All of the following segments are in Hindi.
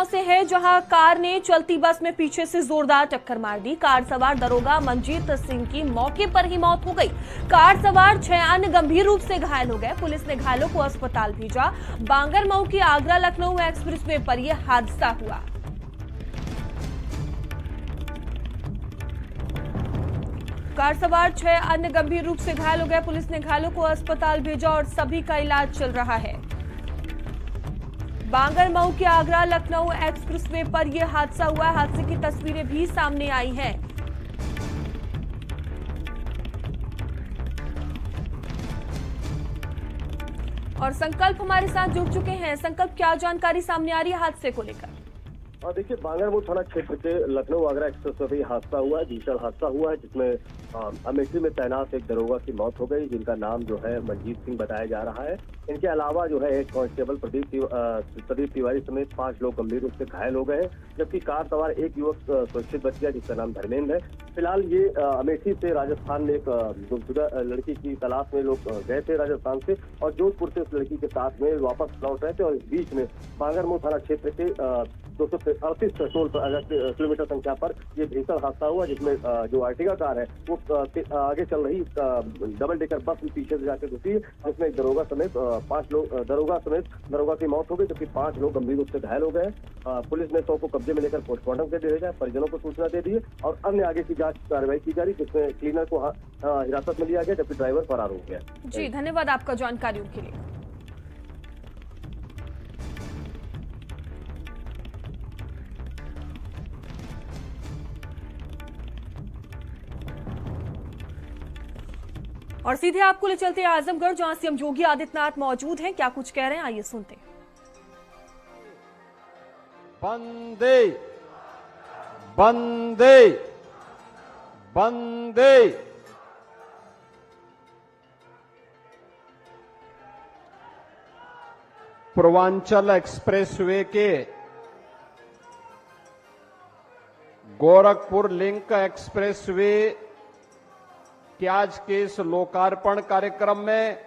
गांव से है, जहां कार ने चलती बस में पीछे से जोरदार टक्कर मार दी। कार सवार दरोगा मंजीत सिंह की मौके पर ही मौत हो गई। कार सवार 6 अन्य गंभीर रूप से घायल हो गए। पुलिस ने घायलों को अस्पताल भेजा। बांगरमऊ की आगरा लखनऊ एक्सप्रेसवे पर यह हादसा हुआ। कार सवार 6 अन्य गंभीर रूप से घायल हो गए। पुलिस ने घायलों को अस्पताल भेजा और सभी का इलाज चल रहा है। बांगरमऊ के आगरा लखनऊ एक्सप्रेसवे पर यह हादसा हुआ। हादसे की तस्वीरें भी सामने आई हैं। और संकल्प हमारे साथ जुड़ चुके हैं। संकल्प, क्या जानकारी सामने आ रही है हादसे को लेकर? और देखिए, बांगरमऊ थाना क्षेत्र के लखनऊ आगरा एक्सप्रेस पर हादसा हुआ है, भीषण हादसा हुआ है, जिसमें अमेठी में तैनात एक दरोगा की मौत हो गई, जिनका नाम जो है मंजीत सिंह बताया जा रहा है। इनके अलावा जो है एक कांस्टेबल प्रदीप तिवारी समेत 5 लोग गंभीर रूप से घायल हो गए, जबकि कार सवार एक युवक सुरक्षित बच गया, जिसका नाम धर्मेंद्र है। फिलहाल ये अमेठी से राजस्थान में एक गुमशुदा लड़की की तलाश में लोग गए थे राजस्थान से, और जोधपुर से उस लड़की के साथ में वापस लौट रहे थे। और इस बीच में बांगरमऊ थाना क्षेत्र के 238 टोल किलोमीटर संख्या पर ये भीषण हादसा हुआ, जिसमें जो आर्टिगा कार है वो आगे चल रही डबल डेकर बस पीछे से जाकर घुसी, जिसमें एक दरोगा समेत 5 लोग दरोगा की मौत हो गई, जबकि 5 लोग गंभीर रूप से घायल हो गए। पुलिस ने शव को कब्जे में लेकर पोस्टमार्टम के दे दिया, परिजनों को सूचना दे दी है और अन्य आगे की जांच कार्रवाई की जा रही, जिसमें क्लीनर को हिरासत में लिया गया, जबकि ड्राइवर फरार हो गया। जी, धन्यवाद आपका जानकारियों के लिए। और सीधे आपको ले चलते हैं आजमगढ़, जहां सीएम योगी आदित्यनाथ मौजूद हैं। क्या कुछ कह रहे हैं, आइए सुनते हैं। वंदे वंदे वंदे। पूर्वांचल एक्सप्रेसवे के गोरखपुर लिंक एक्सप्रेसवे कि आज के इस लोकार्पण कार्यक्रम में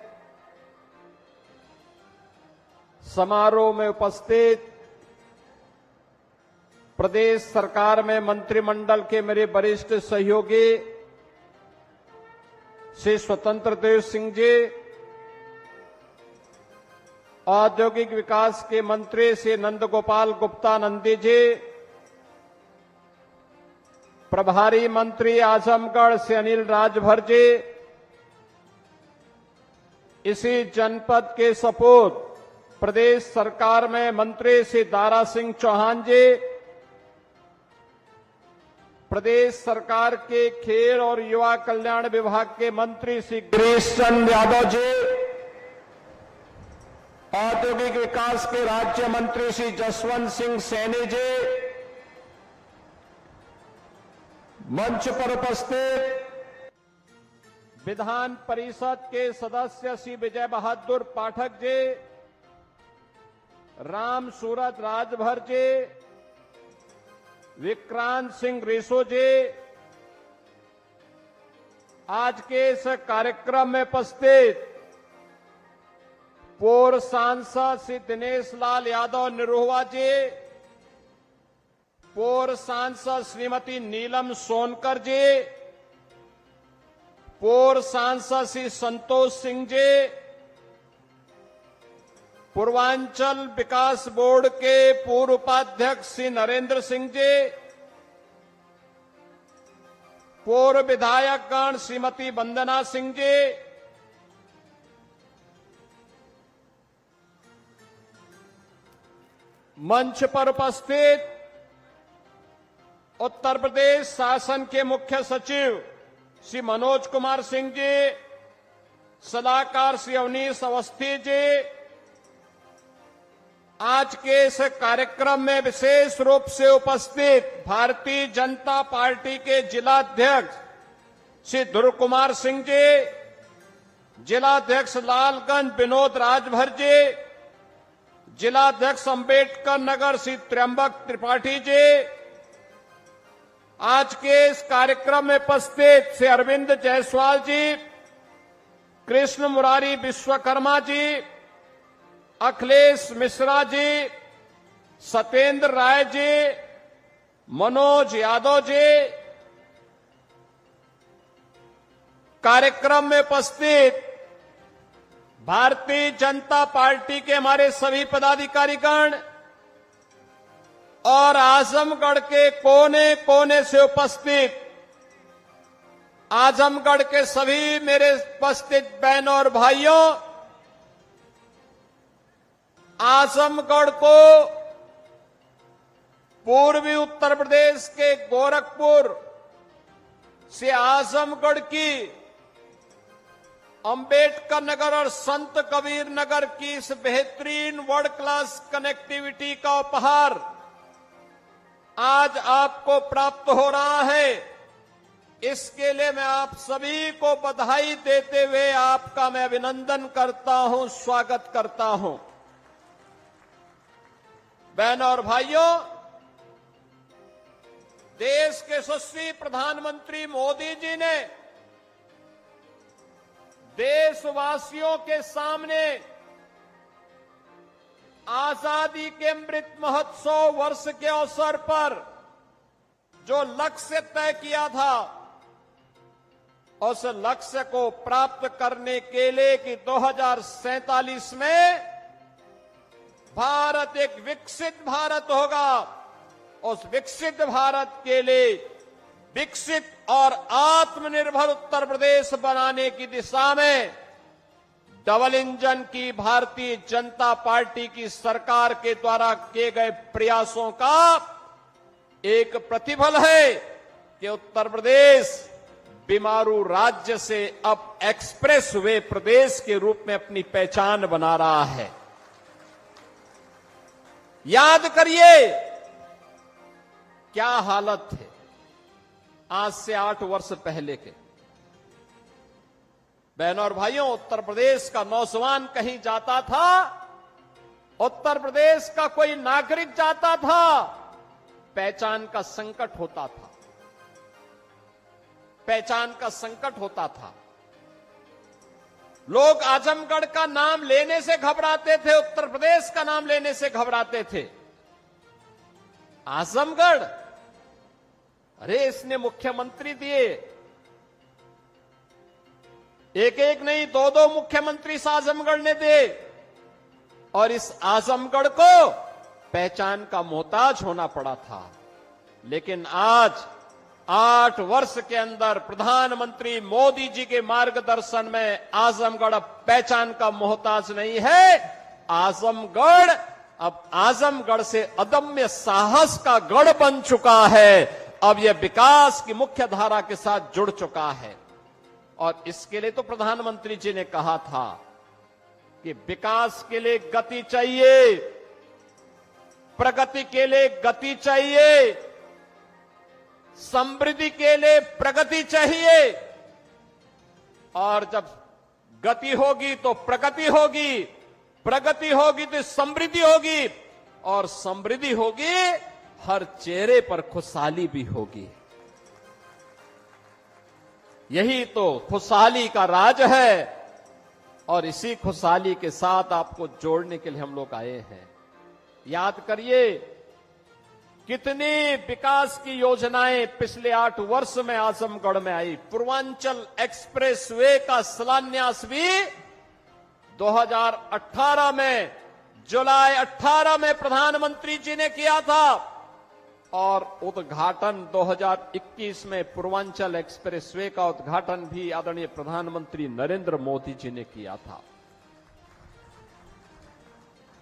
समारोह में उपस्थित प्रदेश सरकार में मंत्रिमंडल के मेरे वरिष्ठ सहयोगी श्री स्वतंत्र देव सिंह जी, औद्योगिक विकास के मंत्री श्री नंदगोपाल गुप्ता नंदी जी, प्रभारी मंत्री आजमगढ़ से अनिल राजभर जी, इसी जनपद के सपूत प्रदेश सरकार में मंत्री श्री दारा सिंह चौहान जी, प्रदेश सरकार के खेल और युवा कल्याण विभाग के मंत्री श्री गिरीश चंद्र यादव जी, औद्योगिक विकास के राज्य मंत्री श्री जसवंत सिंह सैनी जी, मंच पर उपस्थित विधान परिषद के सदस्य श्री विजय बहादुर पाठक जी, राम सूरत राजभर जी, विक्रांत सिंह रेसो जी, आज के इस कार्यक्रम में उपस्थित पूर्व सांसद श्री दिनेश लाल यादव निरोहवा जी, पूर्व सांसद श्रीमती नीलम सोनकर जी, पूर्व सांसद श्री संतोष सिंह जी, पूर्वांचल विकास बोर्ड के पूर्व उपाध्यक्ष श्री नरेंद्र सिंह जी, पूर्व विधायकगण श्रीमती वंदना सिंह जी, मंच पर उपस्थित उत्तर प्रदेश शासन के मुख्य सचिव श्री मनोज कुमार सिंह जी, सलाहकार श्री अवनीश अवस्थी जी, आज के इस कार्यक्रम में विशेष रूप से उपस्थित भारतीय जनता पार्टी के जिलाध्यक्ष श्री ध्रुव कुमार सिंह जी, जिलाध्यक्ष लालगंज विनोद राजभर जी, जिलाध्यक्ष अंबेडकर नगर श्री त्र्यंबक त्रिपाठी जी, आज के इस कार्यक्रम में उपस्थित श्री अरविंद जायसवाल जी, कृष्ण मुरारी विश्वकर्मा जी, अखिलेश मिश्रा जी, सत्येंद्र राय जी, मनोज यादव जी, कार्यक्रम में उपस्थित भारतीय जनता पार्टी के हमारे सभी पदाधिकारीगण और आजमगढ़ के कोने कोने से उपस्थित आजमगढ़ के सभी मेरे उपस्थित बहनों और भाइयों, आजमगढ़ को पूर्वी उत्तर प्रदेश के गोरखपुर से आजमगढ़ की अंबेडकर नगर और संत कबीर नगर की इस बेहतरीन वर्ल्ड क्लास कनेक्टिविटी का उपहार आज आपको प्राप्त हो रहा है। इसके लिए मैं आप सभी को बधाई देते हुए आपका मैं अभिनंदन करता हूं, स्वागत करता हूं। बहनों और भाइयों, देश के यशस्वी प्रधानमंत्री मोदी जी ने देशवासियों के सामने आजादी के अमृत महोत्सव वर्ष के अवसर पर जो लक्ष्य तय किया था, उस लक्ष्य को प्राप्त करने के लिए कि 2047 में भारत एक विकसित भारत होगा, उस विकसित भारत के लिए विकसित और आत्मनिर्भर उत्तर प्रदेश बनाने की दिशा में डबल इंजन की भारतीय जनता पार्टी की सरकार के द्वारा किए गए प्रयासों का एक प्रतिफल है कि उत्तर प्रदेश बीमारू राज्य से अब एक्सप्रेस वे प्रदेश के रूप में अपनी पहचान बना रहा है। याद करिए क्या हालत थे आज से 8 वर्ष पहले के। बहनों और भाइयों, उत्तर प्रदेश का नौजवान कहीं जाता था, उत्तर प्रदेश का कोई नागरिक जाता था, पहचान का संकट होता था, पहचान का संकट होता था। लोग आजमगढ़ का नाम लेने से घबराते थे, उत्तर प्रदेश का नाम लेने से घबराते थे। आजमगढ़, अरे इसने मुख्यमंत्री दिए, एक एक नहीं 2-2 मुख्यमंत्री इस आजमगढ़ ने दिए, और इस आजमगढ़ को पहचान का मोहताज होना पड़ा था। लेकिन आज 8 वर्ष के अंदर प्रधानमंत्री मोदी जी के मार्गदर्शन में आजमगढ़ अब पहचान का मोहताज नहीं है। आजमगढ़ अब आजमगढ़ से अदम्य साहस का गढ़ बन चुका है। अब यह विकास की मुख्य धारा के साथ जुड़ चुका है। और इसके लिए तो प्रधानमंत्री जी ने कहा था कि विकास के लिए गति चाहिए, प्रगति के लिए गति चाहिए, समृद्धि के लिए प्रगति चाहिए। और जब गति होगी तो प्रगति होगी, प्रगति होगी तो समृद्धि होगी, और समृद्धि होगी हर चेहरे पर खुशहाली भी होगी। यही तो खुशहाली का राज है, और इसी खुशहाली के साथ आपको जोड़ने के लिए हम लोग आए हैं। याद करिए कितनी विकास की योजनाएं पिछले 8 वर्ष में आजमगढ़ में आई। पूर्वांचल एक्सप्रेसवे का शिलान्यास भी 2018 में, जुलाई 18 में प्रधानमंत्री जी ने किया था, और उद्घाटन 2021 में पूर्वांचल एक्सप्रेसवे का उद्घाटन भी आदरणीय प्रधानमंत्री नरेंद्र मोदी जी ने किया था।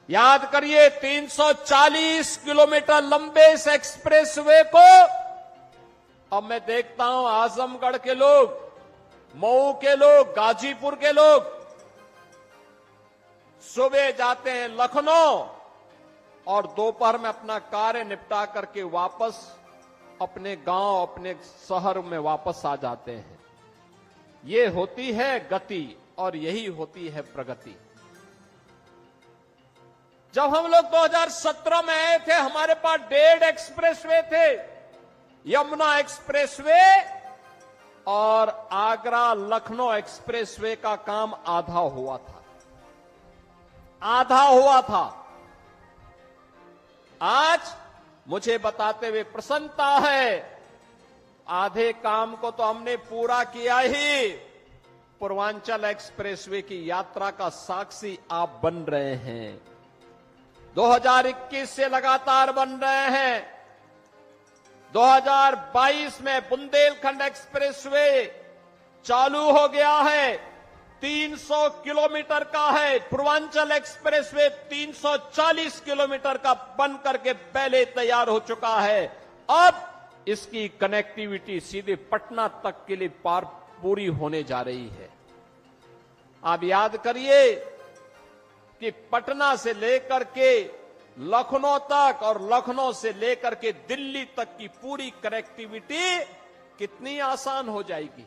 याद करिए 340 किलोमीटर लंबे इस एक्सप्रेसवे को अब मैं देखता हूं आजमगढ़ के लोग, मऊ के लोग, गाजीपुर के लोग सुबह जाते हैं लखनऊ और दोपहर में अपना कार्य निपटा करके वापस अपने गांव, अपने शहर में वापस आ जाते हैं। ये होती है गति और यही होती है प्रगति। जब हम लोग 2017 में आए थे, हमारे पास 1.5 एक्सप्रेसवे थे, यमुना एक्सप्रेसवे और आगरा लखनऊ एक्सप्रेसवे का काम आधा हुआ था, आधा हुआ था। आज मुझे बताते हुए प्रसन्नता है, आधे काम को तो हमने पूरा किया ही, पूर्वांचल एक्सप्रेसवे की यात्रा का साक्षी आप बन रहे हैं। 2021 से लगातार बन रहे हैं। 2022 में बुंदेलखंड एक्सप्रेसवे चालू हो गया है, 300 किलोमीटर का है। पूर्वांचल एक्सप्रेसवे 340 किलोमीटर का बन करके पहले तैयार हो चुका है। अब इसकी कनेक्टिविटी सीधे पटना तक के लिए पूरी होने जा रही है। आप याद करिए कि पटना से लेकर के लखनऊ तक और लखनऊ से लेकर के दिल्ली तक की पूरी कनेक्टिविटी कितनी आसान हो जाएगी।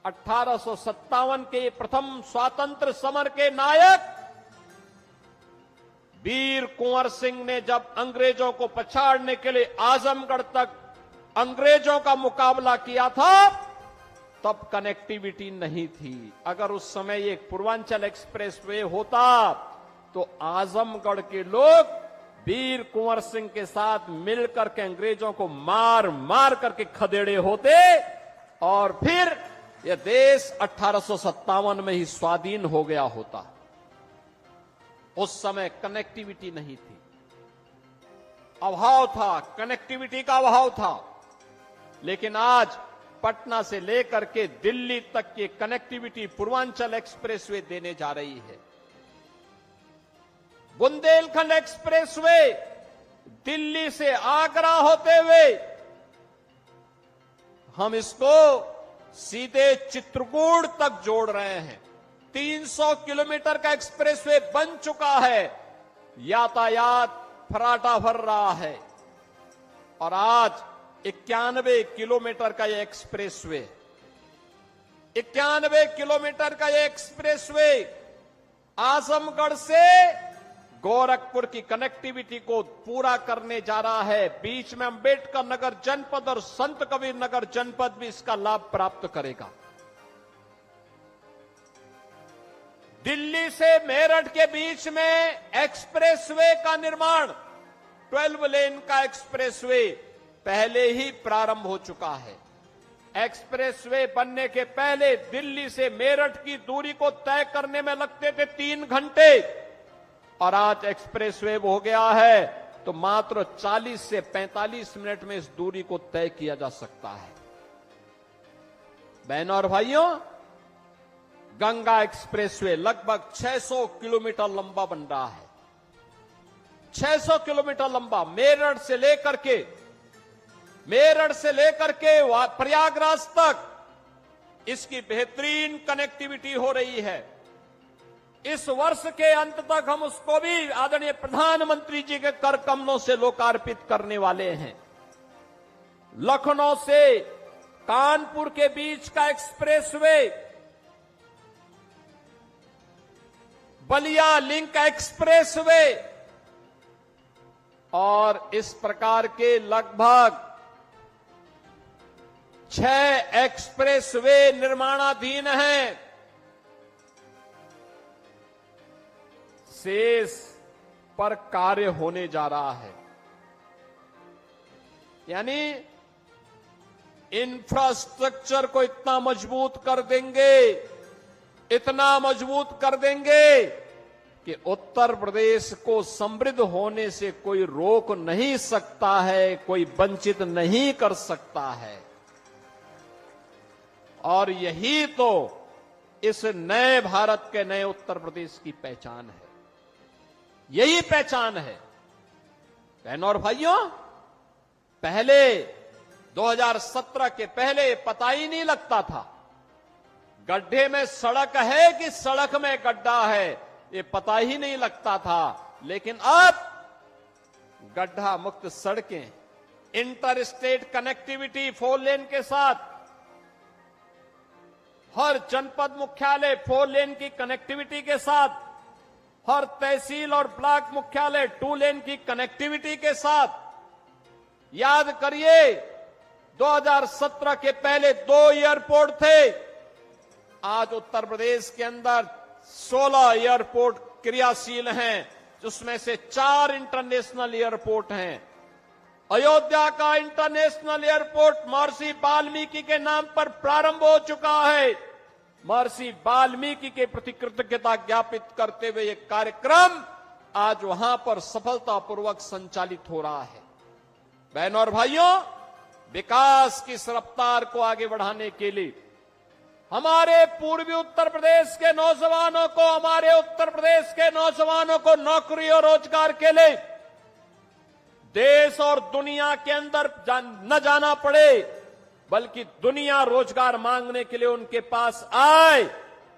1857 के प्रथम स्वातंत्र समर के नायक वीर कुंवर सिंह ने जब अंग्रेजों को पछाड़ने के लिए आजमगढ़ तक अंग्रेजों का मुकाबला किया था, तब कनेक्टिविटी नहीं थी। अगर उस समय ये पूर्वांचल एक्सप्रेसवे होता तो आजमगढ़ के लोग वीर कुंवर सिंह के साथ मिलकर के अंग्रेजों को मार मार करके खदेड़े होते और फिर यह देश 1857 में ही स्वाधीन हो गया होता। उस समय कनेक्टिविटी नहीं थी, अभाव था, कनेक्टिविटी का अभाव था। लेकिन आज पटना से लेकर के दिल्ली तक की कनेक्टिविटी पूर्वांचल एक्सप्रेसवे देने जा रही है। बुंदेलखंड एक्सप्रेसवे दिल्ली से आगरा होते हुए हम इसको सीधे चित्रकूट तक जोड़ रहे हैं। 300 किलोमीटर का एक्सप्रेसवे बन चुका है, यातायात फराटा भर रहा है और आज 91 किलोमीटर का यह एक्सप्रेसवे, 91 किलोमीटर का यह एक्सप्रेसवे आजमगढ़ से गोरखपुर की कनेक्टिविटी को पूरा करने जा रहा है। बीच में अंबेडकर नगर जनपद और संत कबीर नगर जनपद भी इसका लाभ प्राप्त करेगा। दिल्ली से मेरठ के बीच में एक्सप्रेसवे का निर्माण, 12 लेन का एक्सप्रेसवे पहले ही प्रारंभ हो चुका है। एक्सप्रेसवे बनने के पहले दिल्ली से मेरठ की दूरी को तय करने में लगते थे 3 घंटे और आज एक्सप्रेसवे हो गया है तो मात्र 40 से 45 मिनट में इस दूरी को तय किया जा सकता है। बहनों और भाइयों, गंगा एक्सप्रेसवे लगभग 600 किलोमीटर लंबा बन रहा है। 600 किलोमीटर लंबा, मेरठ से लेकर के प्रयागराज तक इसकी बेहतरीन कनेक्टिविटी हो रही है। इस वर्ष के अंत तक हम उसको भी आदरणीय प्रधानमंत्री जी के कर कमलों से लोकार्पित करने वाले हैं। लखनऊ से कानपुर के बीच का एक्सप्रेसवे, बलिया लिंक एक्सप्रेसवे और इस प्रकार के लगभग 6 एक्सप्रेसवे निर्माणाधीन हैं। शेष पर कार्य होने जा रहा है। यानी इंफ्रास्ट्रक्चर को इतना मजबूत कर देंगे कि उत्तर प्रदेश को समृद्ध होने से कोई रोक नहीं सकता है, कोई वंचित नहीं कर सकता है। और यही तो इस नए भारत के नए उत्तर प्रदेश की पहचान है, यही पहचान है। बहनों और भाइयों, पहले 2017 के पहले पता ही नहीं लगता था गड्ढे में सड़क है कि सड़क में गड्ढा है, ये पता ही नहीं लगता था। लेकिन अब गड्ढा मुक्त सड़कें, इंटर स्टेट कनेक्टिविटी 4 लेन के साथ, हर जनपद मुख्यालय 4 लेन की कनेक्टिविटी के साथ, हर तहसील और ब्लॉक मुख्यालय 2 लेन की कनेक्टिविटी के साथ। याद करिए 2017 के पहले 2 एयरपोर्ट थे, आज उत्तर प्रदेश के अंदर 16 एयरपोर्ट क्रियाशील हैं, उसमें से 4 इंटरनेशनल एयरपोर्ट हैं। अयोध्या का इंटरनेशनल एयरपोर्ट महर्षि वाल्मीकि के नाम पर प्रारंभ हो चुका है। महर्षि वाल्मीकि के प्रति कृतज्ञता ज्ञापित करते हुए यह कार्यक्रम आज वहां पर सफलतापूर्वक संचालित हो रहा है। बहनों और भाइयों, विकास की इस रफ्तार को आगे बढ़ाने के लिए हमारे पूर्वी उत्तर प्रदेश के नौजवानों को, हमारे उत्तर प्रदेश के नौजवानों को नौकरी और रोजगार के लिए देश और दुनिया के अंदर न जाना पड़े, बल्कि दुनिया रोजगार मांगने के लिए उनके पास आए,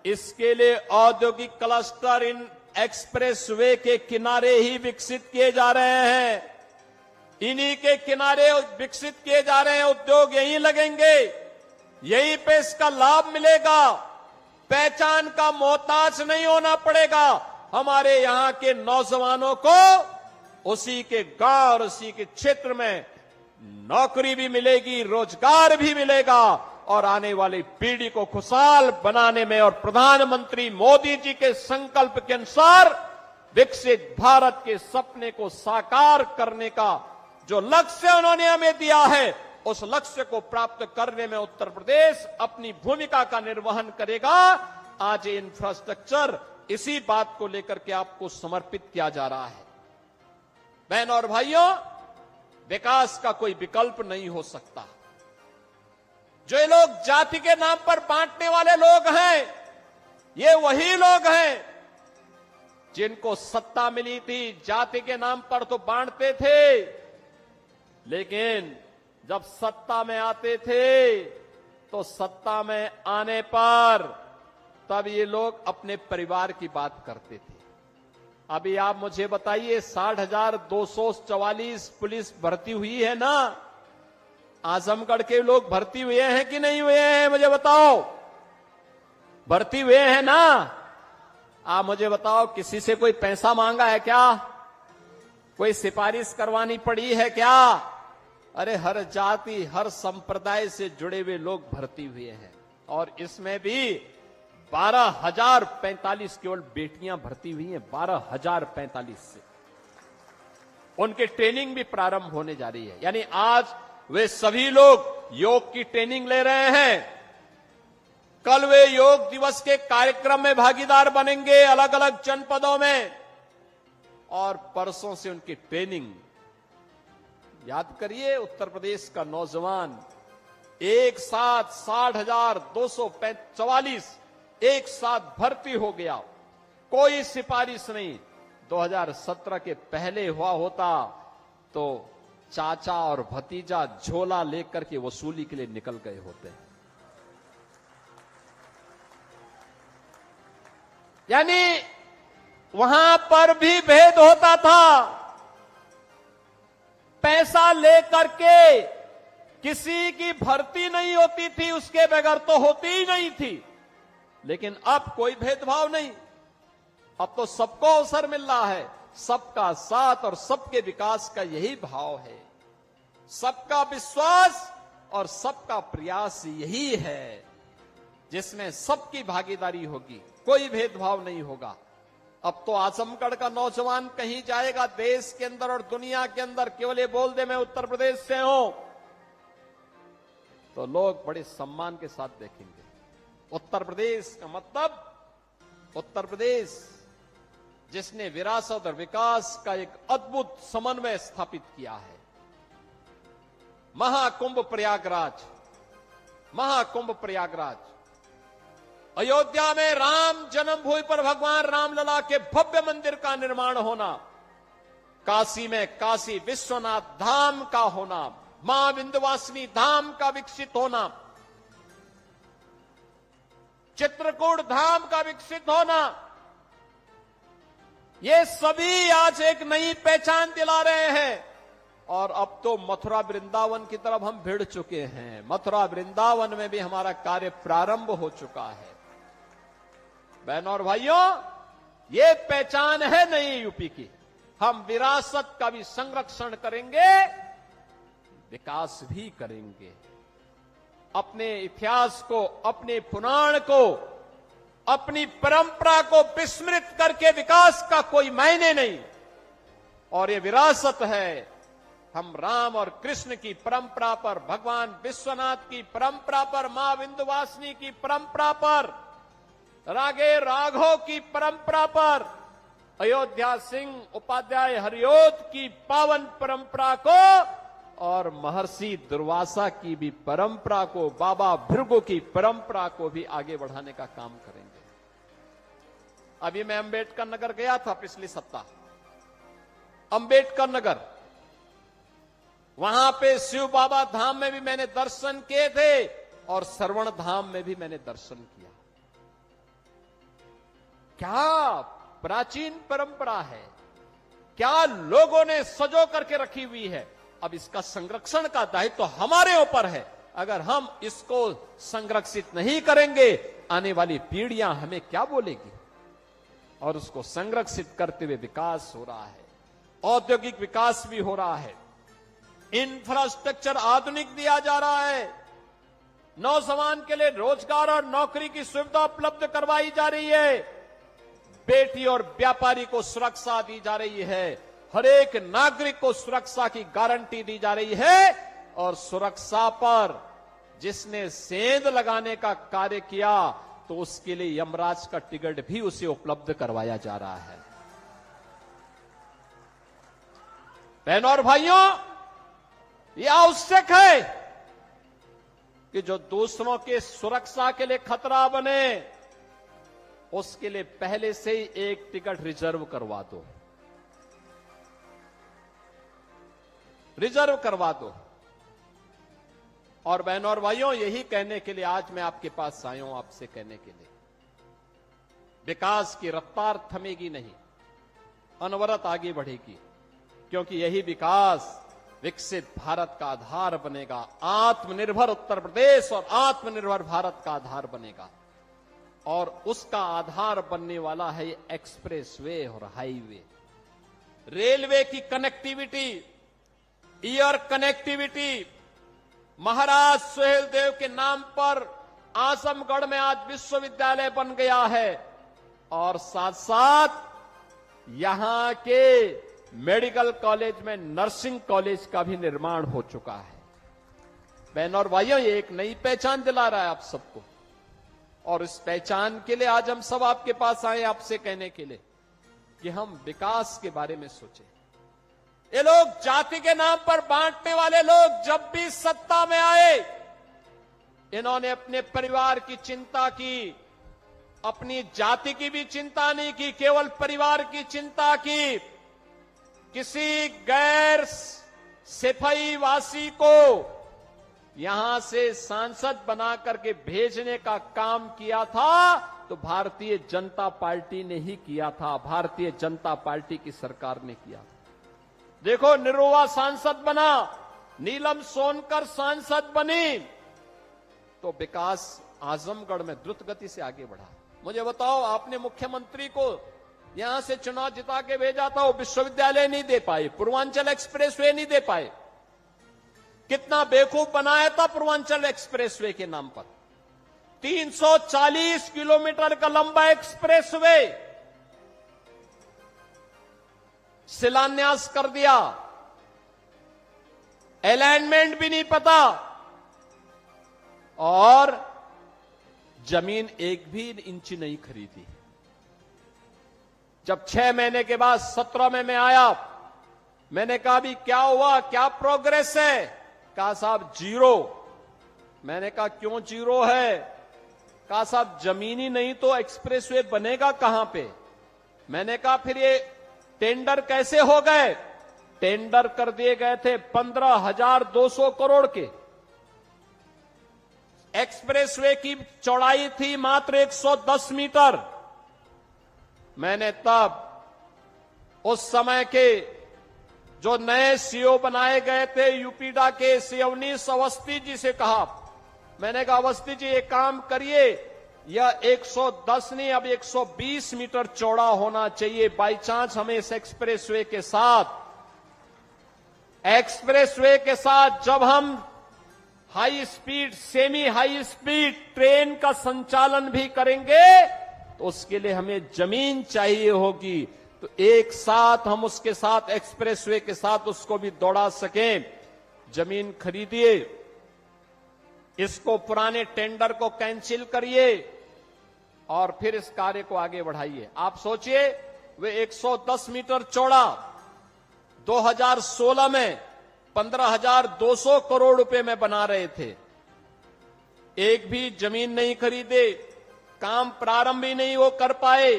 इसके लिए औद्योगिक क्लस्टर इन एक्सप्रेस वे के किनारे ही विकसित किए जा रहे हैं। इन्हीं के किनारे विकसित किए जा रहे हैं। उद्योग यहीं लगेंगे, यहीं पे इसका लाभ मिलेगा। पहचान का मोहताज नहीं होना पड़ेगा। हमारे यहां के नौजवानों को उसी के गांव और उसी के क्षेत्र में नौकरी भी मिलेगी, रोजगार भी मिलेगा और आने वाली पीढ़ी को खुशहाल बनाने में और प्रधानमंत्री मोदी जी के संकल्प के अनुसार विकसित भारत के सपने को साकार करने का जो लक्ष्य उन्होंने हमें दिया है, उस लक्ष्य को प्राप्त करने में उत्तर प्रदेश अपनी भूमिका का निर्वहन करेगा। आज ये इंफ्रास्ट्रक्चर इसी बात को लेकर के आपको समर्पित किया जा रहा है। बहनों और भाइयों, विकास का कोई विकल्प नहीं हो सकता। जो ये लोग जाति के नाम पर बांटने वाले लोग हैं, ये वही लोग हैं जिनको सत्ता मिली थी, जाति के नाम पर तो बांटते थे, लेकिन जब सत्ता में आते थे तो सत्ता में आने पर तब ये लोग अपने परिवार की बात करते थे। अभी आप मुझे बताइए, 60,244 पुलिस भर्ती हुई है ना? आजमगढ़ के लोग भर्ती हुए हैं कि नहीं हुए हैं? मुझे बताओ, भर्ती हुए हैं ना? आप मुझे बताओ, किसी से कोई पैसा मांगा है क्या? कोई सिफारिश करवानी पड़ी है क्या? अरे हर जाति, हर संप्रदाय से जुड़े हुए लोग भर्ती हुए हैं और इसमें भी 12,045 केवल बेटियां भर्ती हुई हैं। 12,045 से उनके ट्रेनिंग भी प्रारंभ होने जा रही है। यानी आज वे सभी लोग योग की ट्रेनिंग ले रहे हैं। कल वे योग दिवस के कार्यक्रम में भागीदार बनेंगे अलग अलग जनपदों में और परसों से उनकी ट्रेनिंग। याद करिए, उत्तर प्रदेश का नौजवान एक साथ 60,244 एक साथ भर्ती हो गया। कोई सिफारिश नहीं। 2017 के पहले हुआ होता तो चाचा और भतीजा झोला लेकर के वसूली के लिए निकल गए होते। यानी वहां पर भी भेद होता था। पैसा लेकर के किसी की भर्ती नहीं होती थी, उसके बगैर तो होती ही नहीं थी। लेकिन अब कोई भेदभाव नहीं। अब तो सबको अवसर मिल रहा है। सबका साथ और सबके विकास का यही भाव है। सबका विश्वास और सबका प्रयास यही है, जिसमें सबकी भागीदारी होगी, कोई भेदभाव नहीं होगा। अब तो आजमगढ़ का नौजवान कहीं जाएगा देश के अंदर और दुनिया के अंदर, केवल ये बोल दे मैं उत्तर प्रदेश से हूं, तो लोग बड़े सम्मान के साथ देखेंगे। उत्तर प्रदेश का मतलब उत्तर प्रदेश जिसने विरासत और विकास का एक अद्भुत समन्वय स्थापित किया है। महाकुंभ प्रयागराज, महाकुंभ प्रयागराज, अयोध्या में राम जन्मभूमि पर भगवान रामलला के भव्य मंदिर का निर्माण होना, काशी में काशी विश्वनाथ धाम का होना, मां विंध्यवासिनी धाम का विकसित होना, चित्रकूट धाम का विकसित होना, ये सभी आज एक नई पहचान दिला रहे हैं। और अब तो मथुरा वृंदावन की तरफ हम भिड़ चुके हैं। मथुरा वृंदावन में भी हमारा कार्य प्रारंभ हो चुका है। बहनों और भाइयों, ये पहचान है नई यूपी की। हम विरासत का भी संरक्षण करेंगे, विकास भी करेंगे। अपने इतिहास को, अपने पुराण को, अपनी परंपरा को विस्मृत करके विकास का कोई मायने नहीं। और ये विरासत है। हम राम और कृष्ण की परंपरा पर, भगवान विश्वनाथ की परंपरा पर, मां विंध्यवासिनी की परंपरा पर, रागे राघव की परंपरा पर, अयोध्या सिंह उपाध्याय हरिओत की पावन परंपरा को और महर्षि दुर्वासा की भी परंपरा को, बाबा भृगु की परंपरा को भी आगे बढ़ाने का काम करेंगे। अभी मैं अंबेडकर नगर गया था पिछली सप्ताह। अंबेडकर नगर, वहां पे शिव बाबा धाम में भी मैंने दर्शन किए थे और श्रवण धाम में भी मैंने दर्शन किया। क्या प्राचीन परंपरा है, क्या लोगों ने सजो करके रखी हुई है। अब इसका संरक्षण का दायित्व तो हमारे ऊपर है। अगर हम इसको संरक्षित नहीं करेंगे, आने वाली पीढ़ियां हमें क्या बोलेगी। और उसको संरक्षित करते हुए विकास हो रहा है, औद्योगिक विकास भी हो रहा है, इंफ्रास्ट्रक्चर आधुनिक दिया जा रहा है, नौजवान के लिए रोजगार और नौकरी की सुविधा उपलब्ध करवाई जा रही है, बेटी और व्यापारी को सुरक्षा दी जा रही है, हर एक नागरिक को सुरक्षा की गारंटी दी जा रही है। और सुरक्षा पर जिसने सेंध लगाने का कार्य किया तो उसके लिए यमराज का टिकट भी उसे उपलब्ध करवाया जा रहा है। बहनों और भाइयों, यह आवश्यक है कि जो दूसरों के सुरक्षा के लिए खतरा बने, उसके लिए पहले से ही एक टिकट रिजर्व करवा दो, रिजर्व करवा दो। और बहनों और भाइयों, यही कहने के लिए आज मैं आपके पास आया हूं, आपसे कहने के लिए विकास की रफ्तार थमेगी नहीं, अनवरत आगे बढ़ेगी, क्योंकि यही विकास विकसित भारत का आधार बनेगा। आत्मनिर्भर उत्तर प्रदेश और आत्मनिर्भर भारत का आधार बनेगा। और उसका आधार बनने वाला है एक्सप्रेस वे और हाईवे, रेलवे की कनेक्टिविटी, एयर कनेक्टिविटी। महाराज सुहेलदेव के नाम पर आजमगढ़ में आज विश्वविद्यालय बन गया है और साथ साथ यहां के मेडिकल कॉलेज में नर्सिंग कॉलेज का भी निर्माण हो चुका है। बहनों और भाइयों, ये एक नई पहचान दिला रहा है आप सबको। और इस पहचान के लिए आज हम सब आपके पास आए, आपसे कहने के लिए कि हम विकास के बारे में सोचें। ये लोग जाति के नाम पर बांटने वाले लोग जब भी सत्ता में आए, इन्होंने अपने परिवार की चिंता की, अपनी जाति की भी चिंता नहीं की, केवल परिवार की चिंता की। किसी गैर सिपाही वासी को यहां से सांसद बना करके भेजने का काम किया था तो भारतीय जनता पार्टी ने ही किया था, भारतीय जनता पार्टी की सरकार ने किया। देखो, निरुवा सांसद बना, नीलम सोनकर सांसद बनी, तो विकास आजमगढ़ में द्रुत गति से आगे बढ़ा। मुझे बताओ, आपने मुख्यमंत्री को यहां से चुनाव जिता के भेजा था, वो विश्वविद्यालय नहीं दे पाए, पूर्वांचल एक्सप्रेसवे नहीं दे पाए। कितना बेवकूफ बनाया था पूर्वांचल एक्सप्रेसवे के नाम पर। 340 किलोमीटर का लंबा एक्सप्रेसवे शिलान्यास कर दिया, अलाइनमेंट भी नहीं पता, और जमीन एक भी इंच नहीं खरीदी। जब 6 महीने के बाद 17 में मैं आया, मैंने कहा भी क्या हुआ, क्या प्रोग्रेस है? कहा साहब जीरो। मैंने कहा क्यों जीरो है? कहा साहब जमीन ही नहीं तो एक्सप्रेसवे बनेगा कहां पे? मैंने कहा फिर ये टेंडर कैसे हो गए? टेंडर कर दिए गए थे 15,200 करोड़ के। एक्सप्रेसवे की चौड़ाई थी मात्र 110 मीटर। मैंने तब उस समय के जो नए सीओ बनाए गए थे यूपीडा के, सिवनीश अवस्थी जी से कहा, मैंने कहा अवस्थी जी एक काम करिए, यह 110 नहीं अब 120 मीटर चौड़ा होना चाहिए। बाई चांस हमें इस एक्सप्रेसवे के साथ जब हम high speed, semi high speed train का संचालन भी करेंगे तो उसके लिए हमें जमीन चाहिए होगी। तो एक साथ हम उसके साथ एक्सप्रेसवे के साथ उसको भी दौड़ा सकें। जमीन खरीदिए, इसको पुराने टेंडर को कैंसिल करिए और फिर इस कार्य को आगे बढ़ाइए। आप सोचिए, वे 110 मीटर चौड़ा 2016 में 15,200 करोड़ रुपए में बना रहे थे। एक भी जमीन नहीं खरीदे, काम प्रारंभ ही नहीं वो कर पाए,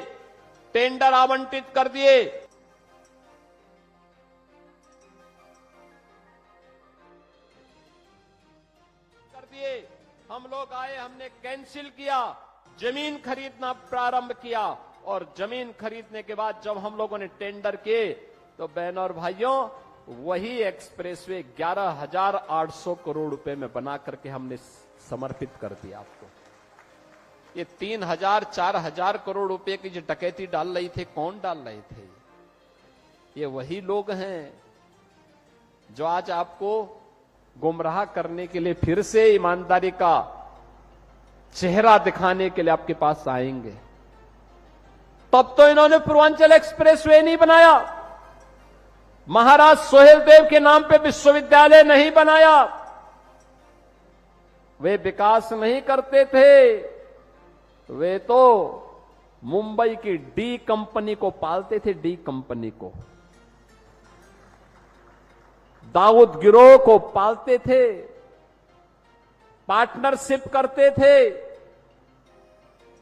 टेंडर आवंटित कर दिए। हम लोग आए, हमने कैंसिल किया, जमीन खरीदना प्रारंभ किया और जमीन खरीदने के बाद जब हम लोगों ने टेंडर किए तो बहनों और भाइयों, वही एक्सप्रेसवे 11,800 करोड़ रुपए में बना करके हमने समर्पित कर दिया आपको। ये 3,000 4,000 करोड़ रुपए की जो डकैती डाल रही थे, कौन डाल रहे थे? ये वही लोग हैं जो आज आपको गुमराह करने के लिए फिर से ईमानदारी का चेहरा दिखाने के लिए आपके पास आएंगे। तब तो इन्होंने पूर्वांचल एक्सप्रेसवे नहीं बनाया, महाराज सोहेलदेव के नाम पे विश्वविद्यालय नहीं बनाया, वे विकास नहीं करते थे, वे तो मुंबई की डी कंपनी को पालते थे, डी कंपनी को, दाऊद गिरोह को पालते थे, पार्टनरशिप करते थे,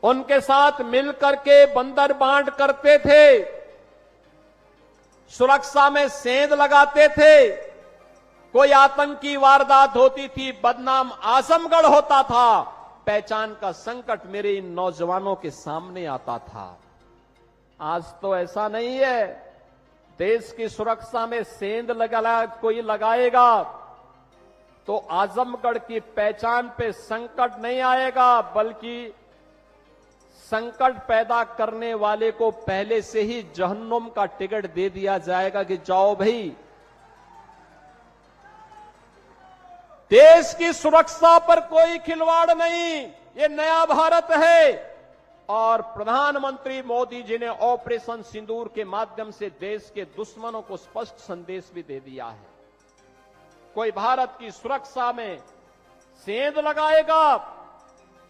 उनके साथ मिलकर के बंदर बांट करते थे, सुरक्षा में सेंध लगाते थे। कोई आतंकी वारदात होती थी, बदनाम आजमगढ़ होता था, पहचान का संकट मेरे इन नौजवानों के सामने आता था। आज तो ऐसा नहीं है। देश की सुरक्षा में सेंध कोई लगाएगा तो आजमगढ़ की पहचान पे संकट नहीं आएगा, बल्कि संकट पैदा करने वाले को पहले से ही जहन्नुम का टिकट दे दिया जाएगा कि जाओ भाई। देश की सुरक्षा पर कोई खिलवाड़ नहीं, ये नया भारत है। और प्रधानमंत्री मोदी जी ने ऑपरेशन सिंदूर के माध्यम से देश के दुश्मनों को स्पष्ट संदेश भी दे दिया है। कोई भारत की सुरक्षा में सेंध लगाएगा,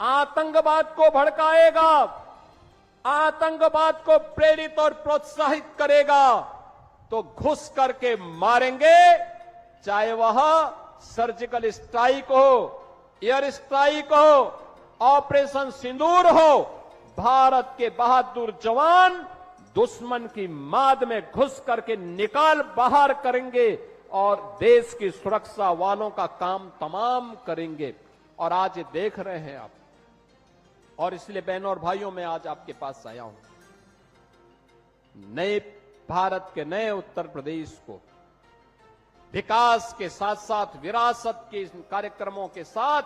आतंकवाद को भड़काएगा, आतंकवाद को प्रेरित और प्रोत्साहित करेगा तो घुस करके मारेंगे, चाहे वह सर्जिकल स्ट्राइक हो, एयर स्ट्राइक हो, ऑपरेशन सिंदूर हो। भारत के बहादुर जवान दुश्मन की माद में घुस करके निकाल बाहर करेंगे और देश की सुरक्षा वालों का काम तमाम करेंगे। और आज ये देख रहे हैं आप, और इसलिए बहनों और भाइयों, मैं आज आपके पास आया हूं। नए भारत के नए उत्तर प्रदेश को विकास के साथ साथ विरासत के कार्यक्रमों के साथ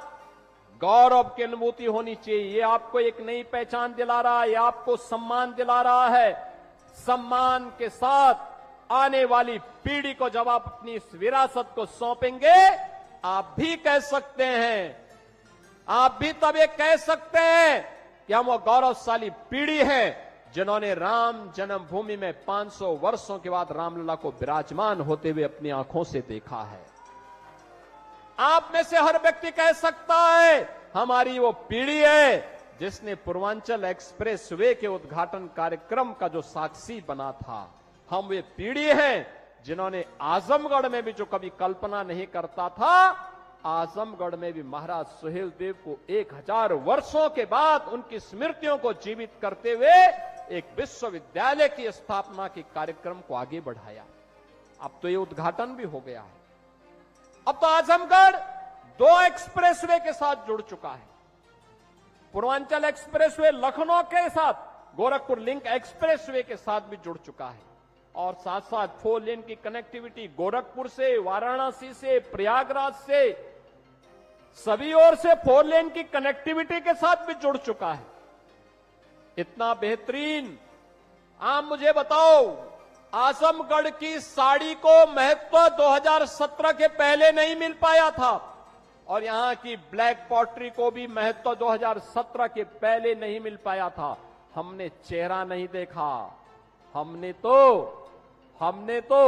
गौरव की अनुभूति होनी चाहिए। ये आपको एक नई पहचान दिला रहा है, ये आपको सम्मान दिला रहा है। सम्मान के साथ आने वाली पीढ़ी को जब आप अपनी इस विरासत को सौंपेंगे, आप भी कह सकते हैं, आप भी तब ये कह सकते हैं कि हम वो गौरवशाली पीढ़ी है जिन्होंने राम जन्मभूमि में 500 वर्षों के बाद रामलला को विराजमान होते हुए अपनी आंखों से देखा है। आप में से हर व्यक्ति कह सकता है हमारी वो पीढ़ी है जिसने पूर्वांचल एक्सप्रेसवे के उद्घाटन कार्यक्रम का जो साक्षी बना था। हम वे पीढ़ी हैं जिन्होंने आजमगढ़ में भी जो कभी कल्पना नहीं करता था, आजमगढ़ में भी महाराज सोहेलदेव को 1000 वर्षों के बाद उनकी स्मृतियों को जीवित करते हुए एक विश्वविद्यालय की स्थापना के कार्यक्रम को आगे बढ़ाया। अब तो ये उद्घाटन भी हो गया है। अब तो आजमगढ़ 2 एक्सप्रेसवे के साथ जुड़ चुका है। पूर्वांचल एक्सप्रेसवे लखनऊ के साथ, गोरखपुर लिंक एक्सप्रेसवे के साथ भी जुड़ चुका है और साथ साथ 4 लेन की कनेक्टिविटी गोरखपुर से, वाराणसी से, प्रयागराज से, सभी ओर से 4 लेन की कनेक्टिविटी के साथ भी जुड़ चुका है। इतना बेहतरीन। आप मुझे बताओ, आजमगढ़ की साड़ी को महत्व 2017 के पहले नहीं मिल पाया था और यहां की ब्लैक पॉटरी को भी महत्व 2017 के पहले नहीं मिल पाया था। हमने चेहरा नहीं देखा, हमने तो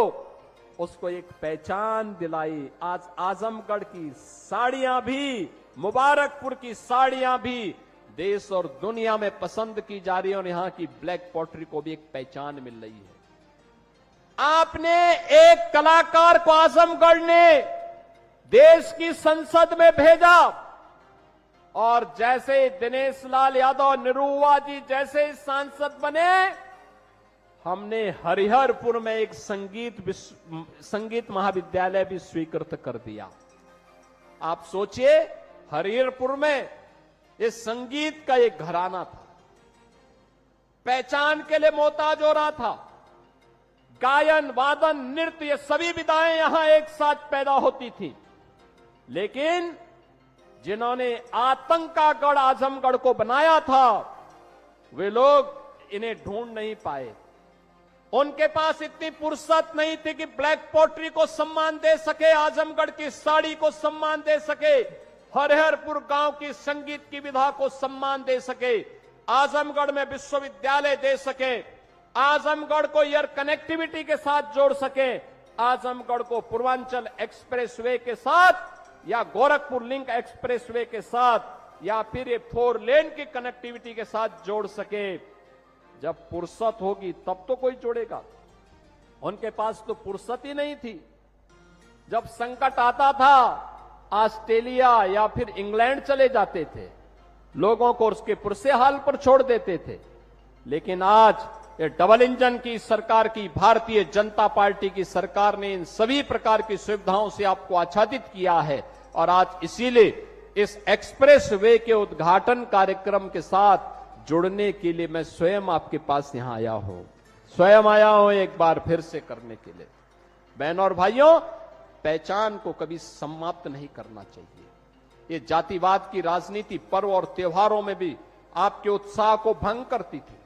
उसको एक पहचान दिलाई। आज आजमगढ़ की साड़ियां भी, मुबारकपुर की साड़ियां भी देश और दुनिया में पसंद की जा रही है और यहां की ब्लैक पॉटरी को भी एक पहचान मिल रही है। आपने एक कलाकार को आजमगढ़ ने देश की संसद में भेजा और जैसे दिनेश लाल यादव, निरुआ जी जैसे सांसद बने, हमने हरिहरपुर में एक संगीत महाविद्यालय भी स्वीकृत कर दिया। आप सोचिए, हरिहरपुर में इस संगीत का एक घराना था, पहचान के लिए मोहताज हो रहा था। गायन, वादन, नृत्य, ये सभी विधाएं यहां एक साथ पैदा होती थी। लेकिन जिन्होंने आतंक का गढ़ आजमगढ़ को बनाया था, वे लोग इन्हें ढूंढ नहीं पाए। उनके पास इतनी फुर्सत नहीं थी कि ब्लैक पॉटरी को सम्मान दे सके, आजमगढ़ की साड़ी को सम्मान दे सके, हरिहरपुर गांव की संगीत की विधा को सम्मान दे सके, आजमगढ़ में विश्वविद्यालय दे सके, आजमगढ़ को एयर कनेक्टिविटी के साथ जोड़ सके, आजमगढ़ को पूर्वांचल एक्सप्रेसवे के साथ या गोरखपुर लिंक एक्सप्रेसवे के साथ या फिर ये 4 लेन की कनेक्टिविटी के साथ जोड़ सके। जब फुर्सत होगी तब तो कोई जोड़ेगा। उनके पास तो फुर्सत ही नहीं थी। जब संकट आता था, ऑस्ट्रेलिया या फिर इंग्लैंड चले जाते थे, लोगों को उसके पुरसे हाल पर छोड़ देते थे। लेकिन आज ये डबल इंजन की सरकार की, भारतीय जनता पार्टी की सरकार ने इन सभी प्रकार की सुविधाओं से आपको आच्छादित किया है और आज इसीलिए इस एक्सप्रेस वे के उद्घाटन कार्यक्रम के साथ जुड़ने के लिए मैं स्वयं आपके पास यहां आया हूं, एक बार फिर से करने के लिए। बहनों और भाइयों, पहचान को कभी समाप्त नहीं करना चाहिए। ये जातिवाद की राजनीति पर्व और त्योहारों में भी आपके उत्साह को भंग करती थी,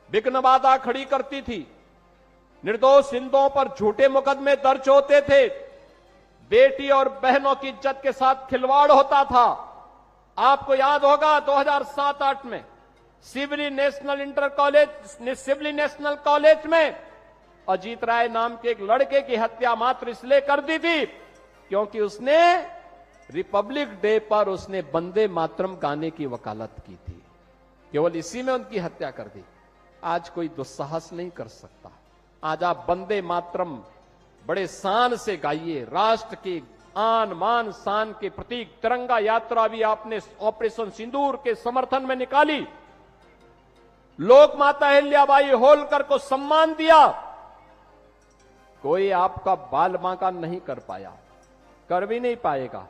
विघ्न बाधा खड़ी करती थी। निर्दोष हिंदुओं पर झूठे मुकदमे दर्ज होते थे, बेटी और बहनों की इज्जत के साथ खिलवाड़ होता था। आपको याद होगा 2007-8 में सिवली नेशनल कॉलेज में अजीत राय नाम के एक लड़के की हत्या मात्र इसलिए कर दी थी क्योंकि उसने रिपब्लिक डे पर उसने वंदे मातरम गाने की वकालत की थी। केवल इसी में उनकी हत्या कर दी। आज कोई दुस्साहस नहीं कर सकता। आज आप वंदे मातरम बड़े शान से गाइए। राष्ट्र के आन मान शान के प्रतीक तिरंगा यात्रा भी आपने ऑपरेशन सिंदूर के समर्थन में निकाली। लोक माता अहिल्याबाई होलकर को सम्मान दिया। कोई आपका बाल बांका नहीं कर पाया, कर भी नहीं पाएगा,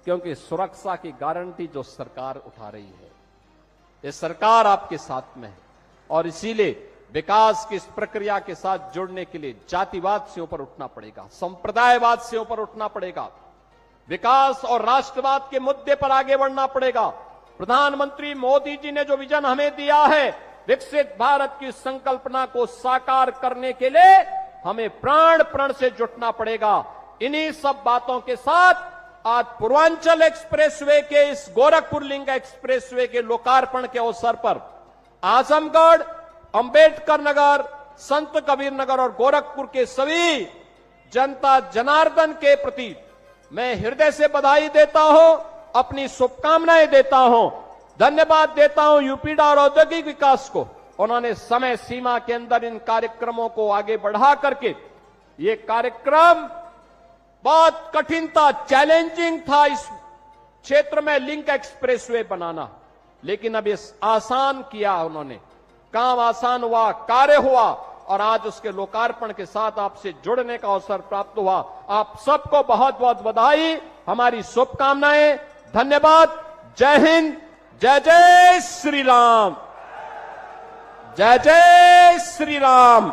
क्योंकि सुरक्षा की गारंटी जो सरकार उठा रही है, ये सरकार आपके साथ में है। और इसीलिए विकास की इस प्रक्रिया के साथ जुड़ने के लिए जातिवाद से ऊपर उठना पड़ेगा, संप्रदायवाद से ऊपर उठना पड़ेगा, विकास और राष्ट्रवाद के मुद्दे पर आगे बढ़ना पड़ेगा। प्रधानमंत्री मोदी जी ने जो विजन हमें दिया है, विकसित भारत की संकल्पना को साकार करने के लिए हमें प्राण प्रण से जुटना पड़ेगा। इन्हीं सब बातों के साथ आज पूर्वांचल एक्सप्रेसवे के, इस गोरखपुर लिंक एक्सप्रेसवे के लोकार्पण के अवसर पर आजमगढ़, अंबेडकर नगर, संत कबीर नगर और गोरखपुर के सभी जनता जनार्दन के प्रति मैं हृदय से बधाई देता हूं, अपनी शुभकामनाएं देता हूं, धन्यवाद देता हूं यूपीडा और औद्योगिक विकास को। उन्होंने समय सीमा के अंदर इन कार्यक्रमों को आगे बढ़ा करके, ये कार्यक्रम बहुत कठिन था, चैलेंजिंग था इस क्षेत्र में लिंक एक्सप्रेसवे बनाना, लेकिन अब ये आसान किया उन्होंने। काम आसान हुआ, कार्य हुआ और आज उसके लोकार्पण के साथ आपसे जुड़ने का अवसर प्राप्त हुआ। आप सबको बहुत बहुत बधाई, हमारी शुभकामनाएं, धन्यवाद। जय हिंद, जय जय श्री राम, जय जय श्री राम।